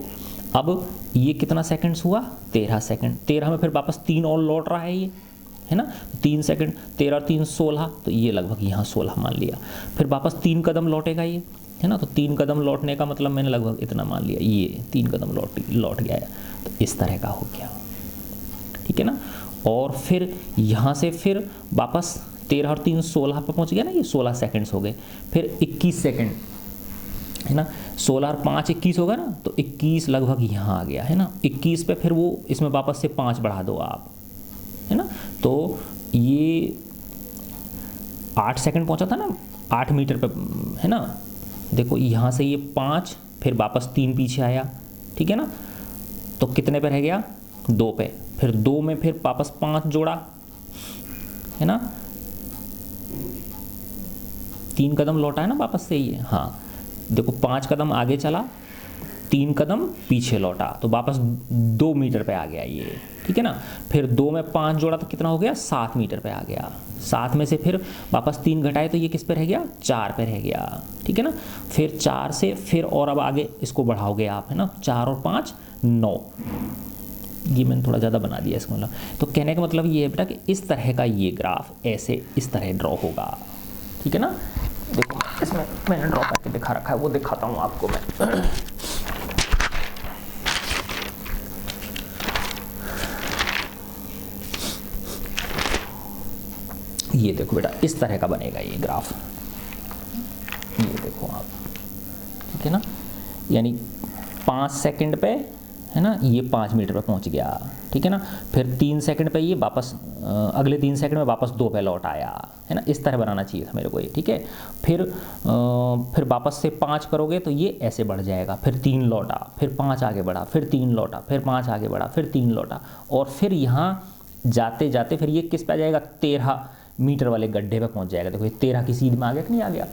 अब ये कितना सेकंड्स हुआ? 13 सेकंड। 13 में फिर वापस 3 और लौट रहा है ये, है ना। 3 सेकंड, 13 और 3 16, तो ये लगभग यहाँ 16 मान लिया। फिर वापस 3 कदम लौटेगा ये, है ना। तो 3 कदम लौटने का मतलब मैंने लगभग इतना मान लिया, ये 3 कदम लौट गया है, तो इस तरह का हो गया, ठीक है ना। और फिर यहाँ से फिर वापस 13 और 3 16 पर पहुँच गया ना, ये 16 सेकंड्स हो गए। फिर 21 सेकंड, है ना। 16 और 5 21 होगा ना, तो 21 लगभग यहाँ आ गया, है ना। 21 पे फिर वो इसमें वापस से 5 बढ़ा दो आप, है ना। तो ये 8 सेकंड पहुँचा था ना, 8 मीटर पे, है ना। देखो यहाँ से ये 5, फिर वापस 3 पीछे आया, ठीक है ना। तो कितने पे रह गया? 2 पे। फिर 2 में फिर वापस 5 जोड़ा, है ना। 3 कदम लौटा है ना वापस से ये, हाँ। देखो 5 कदम आगे चला, 3 कदम पीछे लौटा, तो वापस 2 मीटर पे आ गया ये, ठीक है ना। फिर 2 में 5 जोड़ा तो कितना हो गया? 7 मीटर पे आ गया। 7 में से फिर वापस 3 घटाए तो ये किस पे रह गया? 4 पे रह गया, ठीक है ना। फिर 4 से फिर और अब आगे इसको बढ़ाओगे आप, है ना। 4 और 5 9, ये मैंने थोड़ा ज़्यादा बना दिया इसका मतलब। तो कहने का मतलब ये है बेटा कि इस तरह का ये ग्राफ ऐसे इस तरह ड्रॉ होगा, ठीक है ना। देखो इसमें मैंने ड्रॉ करके दिखा रखा है, वो दिखाता हूँ आपको मैं। ये देखो बेटा, इस तरह का बनेगा ये ग्राफ, ये देखो आप, ठीक है ना। यानी 5 सेकंड पे, है ना, ये 5 मीटर पे पहुंच गया, ठीक है ना। फिर 3 सेकंड पे ये वापस अगले 3 सेकंड में वापस 2 पे लौट आया, है ना। इस तरह बनाना चाहिए था मेरे को ये, ठीक है। फिर वापस से 5 करोगे तो ये ऐसे बढ़ जाएगा, फिर 3 लौटा, फिर 5 आगे बढ़ा, फिर 3 लौटा, फिर 5 आगे बढ़ा, फिर 3 लौटा, और फिर यहाँ जाते जाते फिर ये किस पे आ जाएगा, 13 मीटर वाले गड्ढे पे पहुँच जाएगा। देखो ये 13 की सीध में आ गया कि नहीं आ गया,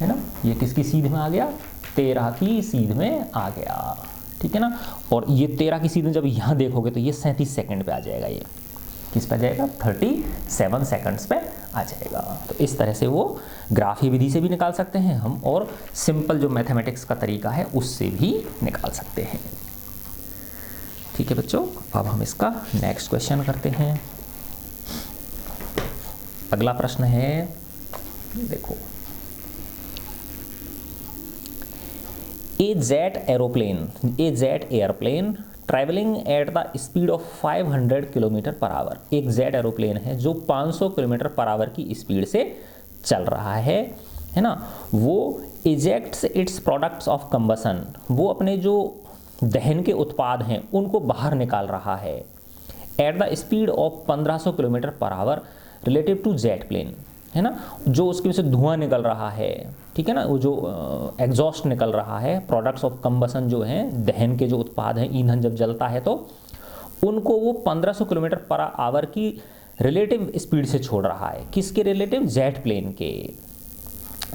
है ना। ये किसकी सीध में आ गया, 13 की सीध में आ गया, ठीक है ना। और ये 13 की सीध में जब यहाँ देखोगे तो ये 37 सेकंड पे आ जाएगा, ये किस पे आ जाएगा, 37 सेकंड्स पे आ जाएगा। तो इस तरह से वो ग्राफी विधि से भी निकाल सकते हैं हम, और सिंपल जो मैथमेटिक्स का तरीका है उससे भी निकाल सकते हैं, ठीक है बच्चों। अब हम इसका नेक्स्ट क्वेश्चन करते हैं। अगला प्रश्न है, देखो, A jet airplane traveling at the speed of 500 kilometre per our. एक जेट एरोप्लेन है जो 500 किलोमीटर पर आवर की स्पीड से चल रहा है ना। वो ejects its products of combustion, वो अपने जो दहन के उत्पाद हैं उनको बाहर निकाल रहा है at the speed of 1500 kilometre per hour relative to jet plane, है ना। जो उसके में से धुआं निकल रहा है, ठीक है ना, वो जो एग्जॉस्ट निकल रहा है, प्रोडक्ट्स ऑफ कंबसन जो हैं, दहन के जो उत्पाद हैं, ईंधन जब जलता है तो उनको वो 1500 किलोमीटर पर आवर की रिलेटिव स्पीड से छोड़ रहा है। किसके रिलेटिव, जेट प्लेन के।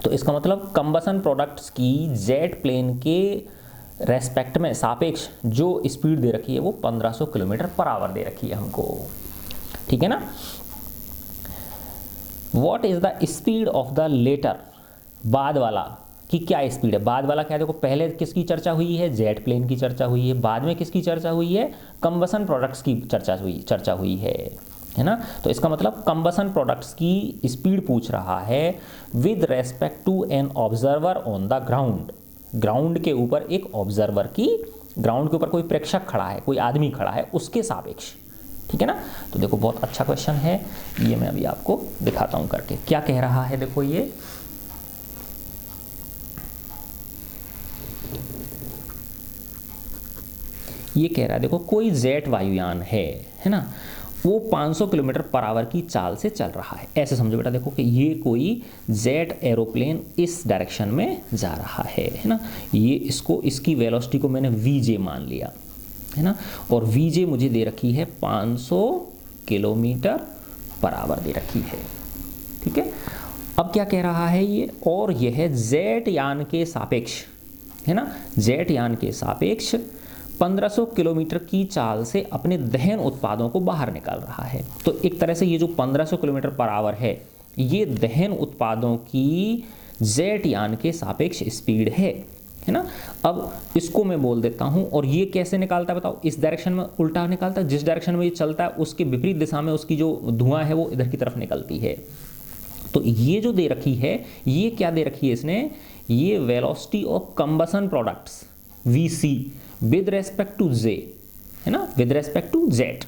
तो इसका मतलब कंबसन प्रोडक्ट्स की जेट प्लेन के रेस्पेक्ट में, सापेक्ष जो स्पीड दे रखी है वो 1500 किलोमीटर पर आवर दे रखी है हमको, ठीक है ना। What is the speed of the later, बाद वाला की क्या स्पीड है, बाद वाला क्या है। देखो पहले किसकी चर्चा हुई है, जेट प्लेन की चर्चा हुई है, बाद में किसकी चर्चा हुई है, कंबसन प्रोडक्ट्स की चर्चा हुई है ना। तो इसका मतलब कंबसन प्रोडक्ट्स की स्पीड पूछ रहा है with respect to an observer on the ground. Ground के ऊपर एक ऑब्जर्वर की, ग्राउंड के ऊपर कोई प्रेक्षक खड़ा है, कोई आदमी खड़ा है, उसके सापेक्ष, ठीक है ना। तो देखो बहुत अच्छा क्वेश्चन है ये, मैं अभी आपको दिखाता हूं करके क्या कह रहा है। देखो ये कह रहा है, देखो कोई जेट वायुयान है ना, वो 500 किलोमीटर पर आवर की चाल से चल रहा है। ऐसे समझो बेटा, देखो कि ये कोई जेट एरोप्लेन इस डायरेक्शन में जा रहा है ना। ये इसकी वेलोसिटी को मैंने वीजे मान लिया, है ना, और वीजे मुझे दे रखी है 500 किलोमीटर पर आवर दे रखी है, ठीक है। अब क्या कह रहा है ये, और यह जेट यान के सापेक्ष, है ना, जेट यान के सापेक्ष 1500 किलोमीटर की चाल से अपने दहन उत्पादों को बाहर निकाल रहा है। तो एक तरह से ये जो 1500 किलोमीटर पर आवर है, ये दहन उत्पादों की जेट यान के सापेक्ष स्पीड है ना। अब इसको मैं बोल देता हूं, और ये कैसे निकालता है बताओ, इस डायरेक्शन में उल्टा निकालता है, जिस डायरेक्शन में ये चलता है उसके विपरीत दिशा में उसकी जो धुआं है वो इधर की तरफ निकलती है। तो ये जो दे रखी है, ये क्या दे रखी है इसने, ये velocity of combustion products V C with respect to J, है ना, विद रेस्पेक्ट टू जेट,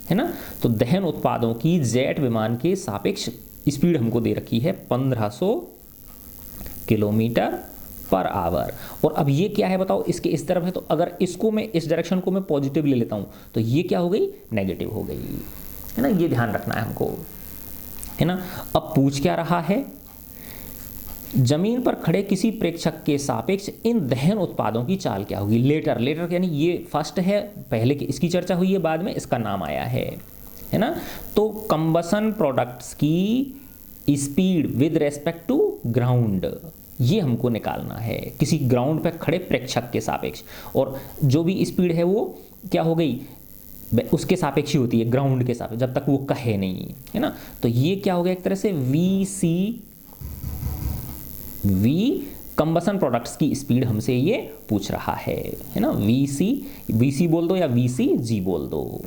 है ना। तो दहन उत्पादों की जेट विमान के सापेक्ष स्पीड हमको दे रखी है 1500 किलोमीटर पर आवर। और अब ये क्या है बताओ, इसके इस तरफ है, तो अगर इसको मैं, इस डायरेक्शन को मैं पॉजिटिव ले लेता हूं तो ये क्या हो गई, नेगेटिव हो गई, है ना। ये ध्यान रखना है हमको, है ना। अब पूछ क्या रहा है, जमीन पर खड़े किसी प्रेक्षक के सापेक्ष इन दहन उत्पादों की चाल क्या होगी। लेटर यानी ये फर्स्ट है, पहले की इसकी चर्चा हुई है, बाद में इसका नाम आया है ना। तो कंबसन प्रोडक्ट्स की speed with respect to ground, ये हमको निकालना है किसी ग्राउंड पे खड़े प्रेक्षक के सापेक्ष, और जो भी स्पीड है वो क्या हो गई, उसके सापेक्ष ही होती है, ग्राउंड के सापेक्ष, जब तक वो कहे नहीं, है ना। तो ये क्या हो गया, एक तरह से वी कंबसन प्रोडक्ट्स की स्पीड हमसे ये पूछ रहा है ना। वीसी बोल दो या वीसी जी बोल दो,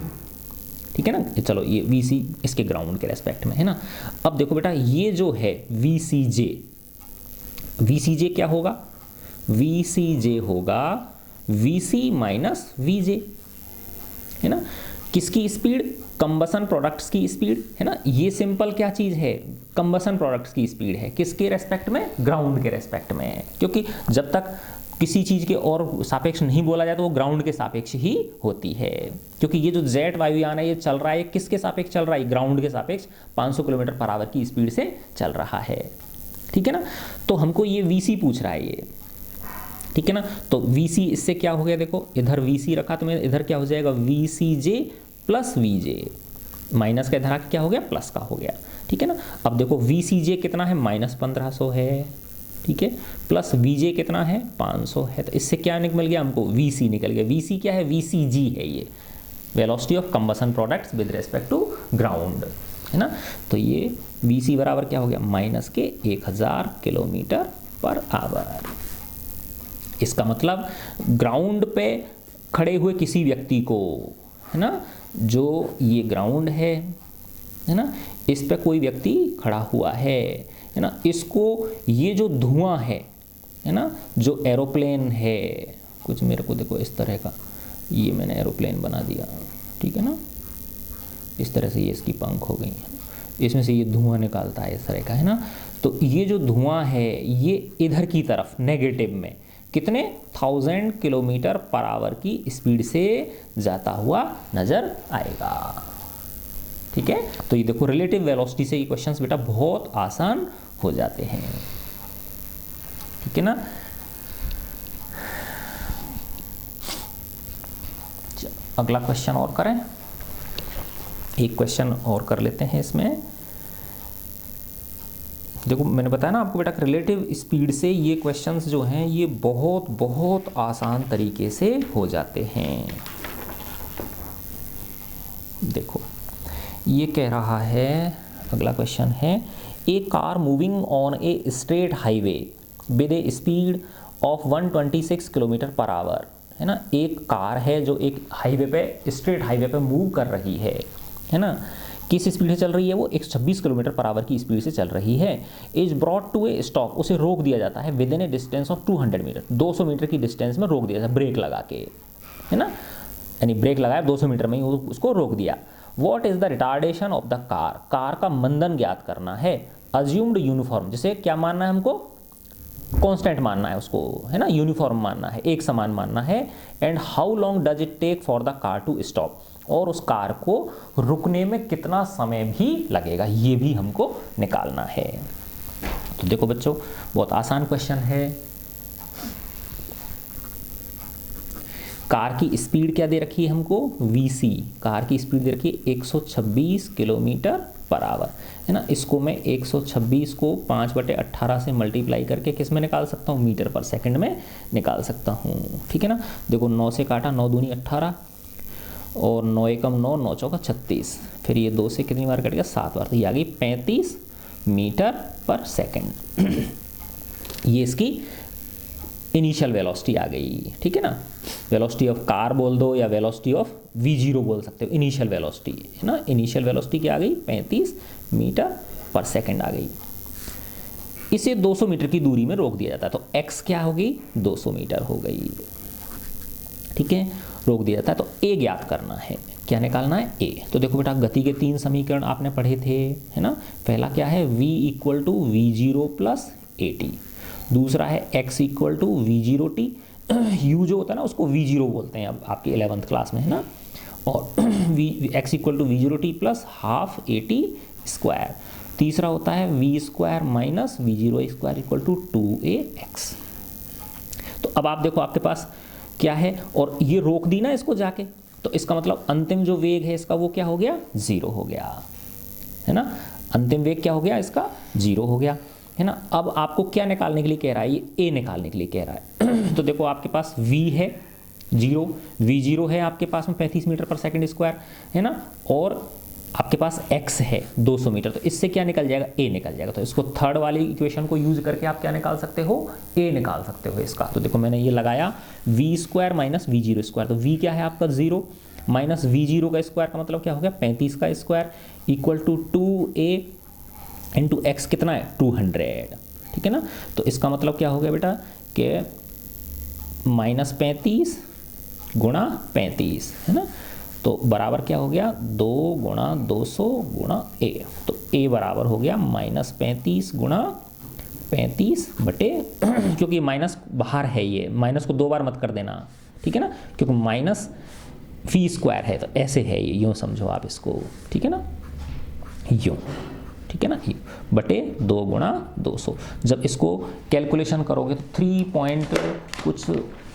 ठीक है ना। चलो ये वीसी इसके ग्राउंड के रेस्पेक्ट में, है ना। अब देखो बेटा, ये जो है वीसीजे क्या होगा, वीसीजे होगा वीसी माइनस वीजे, है ना। किसकी स्पीड, कंबसन प्रोडक्ट्स की स्पीड, है ना। ये सिंपल क्या चीज है, कंबसन प्रोडक्ट्स की स्पीड है, किसके रेस्पेक्ट में, ग्राउंड के रेस्पेक्ट में, क्योंकि जब तक किसी चीज़ के और सापेक्ष नहीं बोला जाए तो वो ग्राउंड के सापेक्ष ही होती है, क्योंकि ये जो जेट वायुयान है ये चल रहा है, किसके सापेक्ष चल रहा है, ग्राउंड के सापेक्ष 500 किलोमीटर पर आवर की स्पीड से चल रहा है। ठीक है ना, तो हमको ये VC पूछ रहा है ये, ठीक है ना। तो VC इससे क्या हो गया, देखो इधर VC रखा तो मैं इधर क्या हो जाएगा VCJ प्लस VJ, माइनस का इधर आके क्या हो गया प्लस का हो गया। ठीक है ना, अब देखो VCJ कितना है -1500 है, ठीक है, प्लस VJ कितना है 500 है, तो इससे क्या निकल गया हमको VC निकल गया। VC क्या है, VCG है ये, velocity of combustion products with respect to ground, है ना। तो ये VC बराबर क्या हो गया -1000 किलोमीटर पर आवर। इसका मतलब ग्राउंड पे खड़े हुए किसी व्यक्ति को, है ना, जो ये ग्राउंड है ना, इस पे कोई व्यक्ति खड़ा हुआ है ना, इसको ये जो धुआं है ना, जो एरोप्लेन है, कुछ मेरे को देखो इस तरह का, ये मैंने एरोप्लेन बना दिया, ठीक है ना, इस तरह से ये इसकी पंख हो गई है, इसमें से ये धुआं निकालता है इस तरह का, है ना। तो ये जो धुआं है ये इधर की तरफ नेगेटिव में कितने 1000 किलोमीटर पर आवर की स्पीड से जाता हुआ नजर आएगा। ठीक है, तो ये देखो रिलेटिव वेलोसिटी से ये क्वेश्चंस बेटा बहुत आसान हो जाते हैं। ठीक है ना, अगला क्वेश्चन और करें, एक क्वेश्चन और कर लेते हैं इसमें। देखो मैंने बताया ना आपको बेटा रिलेटिव स्पीड से ये क्वेश्चंस जो हैं ये बहुत बहुत आसान तरीके से हो जाते हैं। देखो ये कह रहा है, अगला क्वेश्चन है, a car moving on a straight highway with a speed of 126 kilometre per hour, है ना। एक कार है जो एक हाईवे पे, स्ट्रेट हाईवे पे मूव कर रही है ना, किस स्पीड से चल रही है, वो 126 किलोमीटर पर आवर की स्पीड से चल रही है। Is brought to a stop, उसे रोक दिया जाता है within a distance of 200 metre, 200 metre की डिस्टेंस में रोक दिया जाता है ब्रेक लगा के, है ना, यानी ब्रेक लगाया 200 मीटर में ही उसको रोक दिया। What is the retardation of the car, car का मंदन ज्ञात करना है। अज्यूम्ड यूनिफॉर्म, जिसे क्या मानना है हमको, कांस्टेंट मानना है उसको, है ना, यूनिफॉर्म मानना है, एक समान मानना है। And how long does it take for the car to stop, और उस कार को रुकने में कितना समय भी लगेगा, ये भी हमको निकालना है। तो देखो बच्चों बहुत आसान क्वेश्चन है। कार की स्पीड क्या दे रखी है हमको, VC, कार की स्पीड दे रखी है 126 किलोमीटर पर आवर, है ना। इसको मैं 126 को 5/18 से मल्टीप्लाई करके किस में निकाल सकता हूँ, मीटर पर सेकंड में निकाल सकता हूँ। ठीक है ना, देखो 9 से काटा, 9 दूनी 18 और 9 एकम 9, 9 चौका 36, फिर ये 2 से कितनी बार कट गया 7 बार, तो ये आ गई 35 मीटर पर सेकंड। ये इसकी इनिशियल वेलोसिटी आ गई। ठीक है ना, वेलोसिटी ऑफ कार बोल दो या वेलोसिटी ऑफ V0 बोल सकते हो, इनिशियल वेलोसिटी, है ना। इनिशियल वेलोसिटी क्या आ गई 35 मीटर पर सेकंड आ गई। इसे 200 मीटर की दूरी में रोक दिया जाता है, तो x क्या हो गई 200 मीटर हो गई। ठीक है, रोक दिया जाता है, तो a ज्ञात करना है, क्या निकालना है a। तो देखो बेटा गति के 3 समीकरण आपने पढ़े थे, है ना। पहला क्या है, v equal to V0 plus AT, दूसरा है x equal to V0t, u जो होता है ना उसको V0 बोलते हैं अब आपकी 11th क्लास में, है ना, और x equal to V0t plus half AT square, तीसरा होता है v square minus V0 square equal to 2ax। तो अब आप देखो आपके पास क्या है, और ये रोक दी ना इसको जाके, तो इसका मतलब अंतिम जो वेग है इसका वो क्या हो गया 0 हो गया, है ना। अंतिम वेग क्या हो गया इसका 0 हो गया, है ना। अब आपको क्या निकालने के लिए कह रहा है, ये a निकालने के लिए कह रहा है। तो देखो आपके पास v है 0, V0 है आपके पास में 35 मीटर पर सेकंड स्क्वायर, है ना, और आपके पास x है 200 मीटर, तो इससे क्या निकल जाएगा a निकल जाएगा। तो इसको थर्ड वाली इक्वेशन को यूज करके आप क्या निकाल सकते हो, a निकाल सकते हो इसका। तो देखो मैंने ये लगाया v square minus V0 square, तो v क्या है आपका 0 माइनस V0 का स्क्वायर का मतलब क्या हो गया 35 का square equal to 2a into X कितना है 200। ठीक है ना, तो इसका मतलब क्या हो गया बेटा कि -35 गुणा 35, है ना, तो बराबर क्या हो गया 2 गुणा 200 गुणा a, तो a बराबर हो गया -35 गुणा 35 बटे क्योंकि माइनस बाहर है, ये माइनस को 2 बार मत कर देना, ठीक है ना, क्योंकि माइनस v स्क्वायर है, तो ऐसे है ये, यूँ समझो आप इसको, ठीक है ना, यूँ, ठीक है ना, बटे 2 गुणा 200। जब इसको कैलकुलेशन करोगे तो 3 पॉइंट कुछ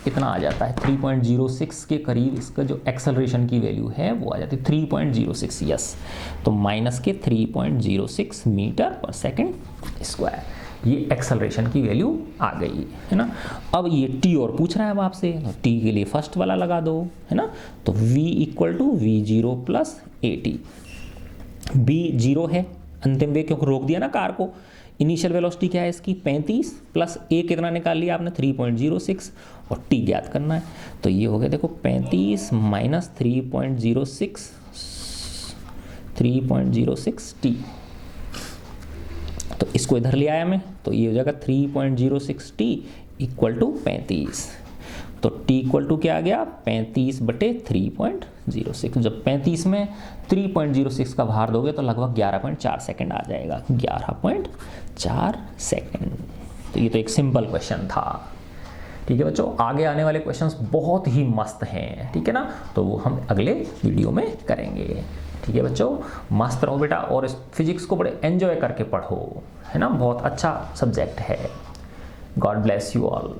इतना आ जाता है, 3.06 के करीब इसका जो एक्सेलरेशन की वैल्यू है वो आ जाती है 3.06, यस। तो माइनस के 3.06 मीटर पर सेकंड स्क्वायर, ये एक्सेलरेशन की वैल्यू आ गई है ना। अब ये टी और पूछ रहा है अब आपसे, तो टी के लिए फर्स्ट वाला लगा दो, है ना, तो v equal to v0 plus AT। b 0 है, अंतिम वेग क्योंकि रोक दिया ना कार को। इनिशियल वेलोसिटी क्या है इसकी 35 प्लस a कितना निकाल लिया आपने 3.06 और t ज्ञात करना है, तो ये हो गया देखो 35 माइनस 3.06 t, तो इसको इधर ले आया मैं, तो ये हो जाएगा 3.06 t इक्वल टू 35। तो t इक्वल टू क्या आ गया 35 बटे 3.06। जब 35 में 3.06 का भार दोगे तो लगभग 11.4 सेकेंड आ जाएगा, 11.4 सेकेंड। तो ये तो एक सिंपल क्वेश्चन था, ठीक है बच्चों। आगे आने वाले क्वेश्चंस बहुत ही मस्त हैं, ठीक है ना, तो वो हम अगले वीडियो में करेंगे, ठीक है बच्चों। मस्त रहो बेटा, और इस फिजिक्स को बड़े एंजॉय करके पढ़ो, है ना, बहुत अच्छा सब्जेक्ट है। God bless you all.